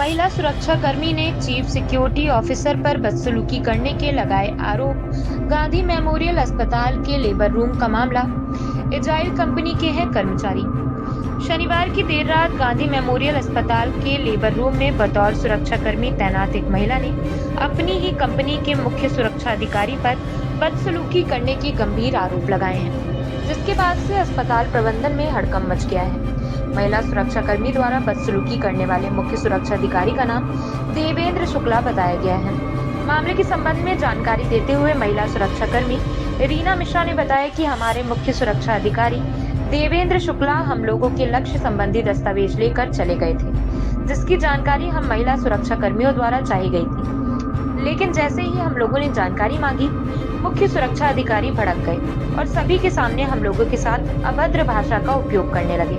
महिला सुरक्षाकर्मी ने चीफ सिक्योरिटी ऑफिसर पर बदसलूकी करने के लगाए आरोप। गांधी मेमोरियल अस्पताल के लेबर रूम का मामला। एजाइल कंपनी के हैं कर्मचारी। शनिवार की देर रात गांधी मेमोरियल अस्पताल के लेबर रूम में बतौर सुरक्षाकर्मी तैनात एक महिला ने अपनी ही कंपनी के मुख्य सुरक्षा अधिकारी पर बदसलूकी करने के गंभीर आरोप लगाए हैं, जिसके बाद से अस्पताल प्रबंधन में हड़कंप मच गया है। महिला सुरक्षाकर्मी द्वारा बदसलूकी करने वाले मुख्य सुरक्षा अधिकारी का नाम देवेंद्र शुक्ला बताया गया है। मामले के संबंध में जानकारी देते हुए महिला सुरक्षाकर्मी रीना मिश्रा ने बताया कि हमारे मुख्य सुरक्षा अधिकारी देवेंद्र शुक्ला हम लोगों के लक्ष्य संबंधी दस्तावेज लेकर चले गए थे, जिसकी जानकारी हम महिला सुरक्षा कर्मियों द्वारा चाही गई थी। लेकिन जैसे ही हम लोगों ने जानकारी मांगी, मुख्य सुरक्षा अधिकारी भड़क गए और सभी के सामने हम लोगों के साथ अभद्र भाषा का उपयोग करने लगे।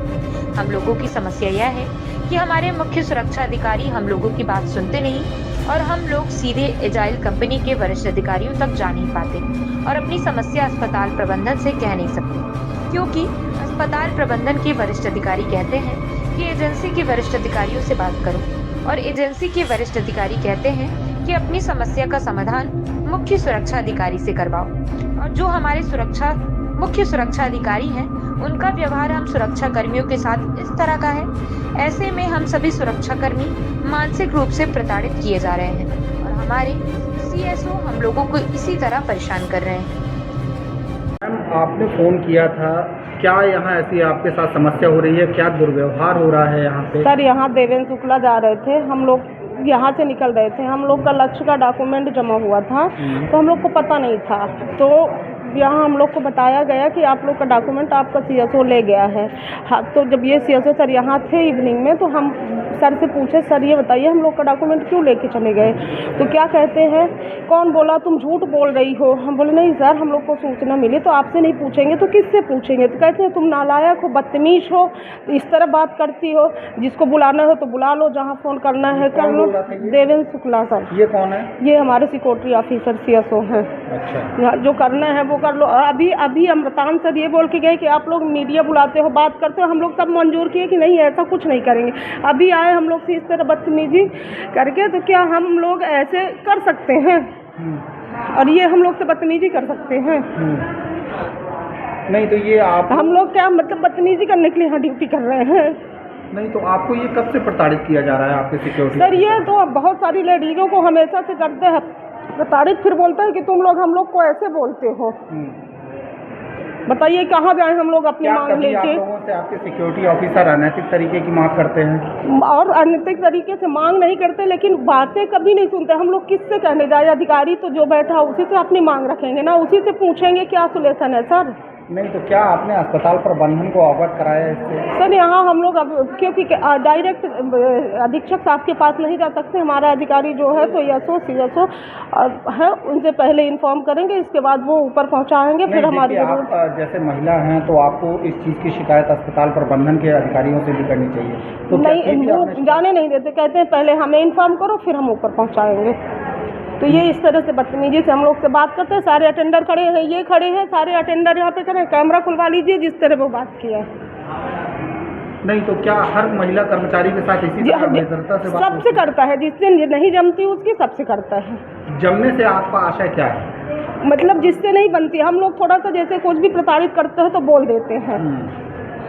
हम लोगों की समस्या यह है कि हमारे मुख्य सुरक्षा अधिकारी हम लोगों की बात सुनते नहीं और हम लोग सीधे एजाइल कंपनी के वरिष्ठ अधिकारियों तक जा नहीं पाते और अपनी समस्या अस्पताल प्रबंधन से कह नहीं सकते, क्योंकि अस्पताल प्रबंधन के वरिष्ठ अधिकारी कहते हैं कि एजेंसी के वरिष्ठ अधिकारियों से बात करो और एजेंसी के वरिष्ठ अधिकारी कहते हैं कि अपनी समस्या का समाधान मुख्य सुरक्षा अधिकारी से करवाओ। और जो हमारे मुख्य सुरक्षा अधिकारी हैं, उनका व्यवहार हम सुरक्षा कर्मियों के साथ इस तरह का है। ऐसे में हम सभी सुरक्षा कर्मी मानसिक रूप से प्रताड़ित किए जा रहे हैं और हमारे सीएसओ हम लोगों को इसी तरह परेशान कर रहे हैं। मैम, आपने फ़ोन किया था, क्या यहाँ ऐसी आपके साथ समस्या हो रही है? क्या दुर्व्यवहार हो रहा है यहाँ पे? सर, यहाँ देवेंद्र शुक्ला जा रहे थे, हम लोग यहाँ से निकल रहे थे, हम लोग का लक्ष्य का डॉक्यूमेंट जमा हुआ था, तो हम लोग को पता नहीं था। तो यहाँ हम लोग को बताया गया कि आप लोग का डॉक्यूमेंट आपका सीएसओ ले गया है। हाँ, तो जब ये सीएसओ सर यहाँ थे इवनिंग में, तो हम सर से पूछे, सर ये बताइए हम लोग का डॉक्यूमेंट क्यों लेके चले गए? तो क्या कहते हैं, कौन बोला तुम झूठ बोल रही हो? हम बोले नहीं सर, हम लोग को सूचना मिली, तो आपसे नहीं पूछेंगे तो किससे पूछेंगे? तो कहते हैं तुम नालायक हो, बदतमीज हो, इस तरह बात करती हो, जिसको बुलाना हो तो बुला लो, जहाँ फ़ोन करना है कर लो। देवेंद्र शुक्ला सर। ये कौन है? ये हमारे सिक्योरिटी ऑफिसर सीएसओ हैं। अच्छा। जो करना है वो कर लो। अभी अमृतान सर ये बोल के गए कि आप लोग मीडिया बुलाते हो, बात करते हो, हम लोग सब मंजूर किए कि नहीं ऐसा कुछ नहीं करेंगे। अभी आए हम लोग से इस तरह बदतमीजी करके, तो क्या हम लोग ऐसे कर सकते हैं? और ये हम लोग से बदतमीजी कर सकते हैं? नहीं, तो ये आप हम लोग क्या मतलब बदतमीजी करने के लिए यहाँ ड्यूटी कर रहे हैं? नहीं, तो आपको ये कब से प्रताड़ित किया जा रहा है आपके सिक्योरिटी? सर, ये तो बहुत सारी लेडीज़ों को हमेशा से करते हैं प्रताड़ित, फिर बोलते हैं कि तुम लोग हम लोग को ऐसे बोलते हो। बताइए कहाँ जाएं हम लोग अपनी मांग लेके? आप लोगों से आपके सिक्योरिटी ऑफिसर अनैतिक तरीके की मांग करते हैं? और अनैतिक तरीके से मांग नहीं करते, लेकिन बातें कभी नहीं सुनते। हम लोग किससे कहने जाए? अधिकारी तो जो बैठा उसी से अपनी मांग रखेंगे ना, उसी से पूछेंगे क्या सोल्यूशन है सर। नहीं, तो क्या आपने अस्पताल प्रबंधन को अवगत कराया इससे? सर, यहाँ हम लोग अब क्योंकि डायरेक्ट अधीक्षक साहब के पास नहीं जा सकते, हमारा अधिकारी जो है तो एसओ सीएसओ है, उनसे पहले इन्फॉर्म करेंगे, इसके बाद वो ऊपर पहुँचाएंगे। फिर हमारी आप जैसे महिला हैं तो आपको इस चीज़ की शिकायत अस्पताल प्रबंधन के अधिकारियों से भी करनी चाहिए। तो नहीं, वो जाने नहीं देते, कहते हैं पहले हमें इन्फॉर्म करो फिर हम ऊपर पहुँचाएँगे। तो ये इस तरह से बदतमीजी से हम लोग से बात करते हैं। सारे अटेंडर खड़े हैं, ये खड़े हैं, सारे अटेंडर यहाँ पे खड़े, कैमरा खुलवा लीजिए जिस तरह वो बात किया है। नहीं, तो क्या हर महिला कर्मचारी के साथ इसी तरह बेदरता से बात? सबसे करता है, जिससे नहीं जमती उसकी सबसे करता है। जमने से आपका आशय क्या है? मतलब जिससे नहीं बनती, हम लोग थोड़ा सा जैसे कुछ भी प्रताड़ित करते हैं तो बोल देते हैं,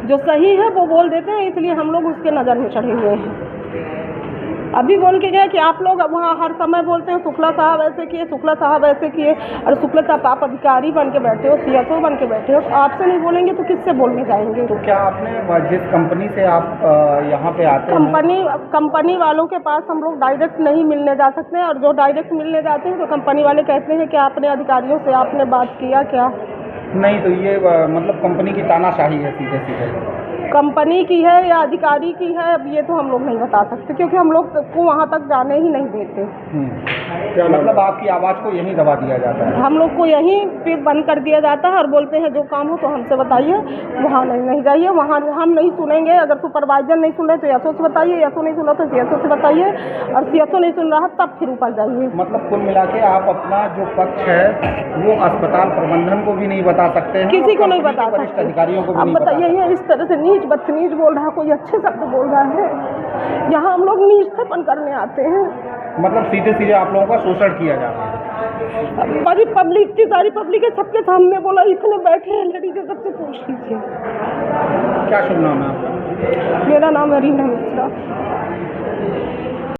जो सही है वो बोल देते हैं, इसलिए हम लोग उसके नज़र में चढ़े हुए हैं। अभी बोल के गए कि आप लोग वहाँ हर समय बोलते हैं शुक्ला साहब ऐसे किए, शुक्ला साहब ऐसे किए, और शुक्ला साहब आप अधिकारी बन के बैठे हो, सीएसओ बन के बैठे हो, तो आपसे नहीं बोलेंगे तो किससे बोलने जाएंगे? तो क्या आपने जिस कंपनी से आप यहाँ पे आते हैं, कंपनी वालों के पास हम लोग डायरेक्ट नहीं मिलने जा सकते हैं, और जो डायरेक्ट मिलने जाते हैं तो कंपनी वाले कहते हैं कि आपने अधिकारियों से आपने बात किया क्या? नहीं, तो ये मतलब कंपनी की तानाशाही है सीधे सीधे? कंपनी की है या अधिकारी की है, अब ये तो हम लोग नहीं बता सकते, क्योंकि हम लोग को वहाँ तक जाने ही नहीं देते। क्या मतलब आपकी आवाज़ को यहीं दबा दिया जाता है? हम लोग को यहीं पे बंद कर दिया जाता है और बोलते हैं जो काम हो तो हमसे बताइए, वहाँ नहीं जाइए, वहाँ हम नहीं सुनेंगे। अगर सुपरवाइजर नहीं सुन रहे तो एसओ से बताइए, एसओ नहीं सुन रहा तो सीएसओ से बताइए, और सीएसओ नहीं सुन रहा तब फिर ऊपर जाइए। मतलब कुल मिला के आप अपना जो पक्ष है वो अस्पताल प्रबंधन को भी नहीं बता सकते हैं, किसी को और नहीं कंपनी के बता वरिष्ठ सकते। अधिकारियों को भी अब नहीं बता बताइए, सकते। ये इस तरह से नीच बदतमीज बोल रहा है, कोई अच्छे शब्द बोल रहा है। यहाँ हम लोग नीचतापन करने आते हैं। मतलब सीधे सीधे आप लोगों का शोषण किया जा रहा है। बड़ी पब्लिक, इतनी सारी पब्लिक है, सबके सामने बोला, इतने बैठे हैं लेडीज, सबसे पूछ लीजिए। क्या शुभ नाम है आपका? मेरा नाम है रीना मिश्रा।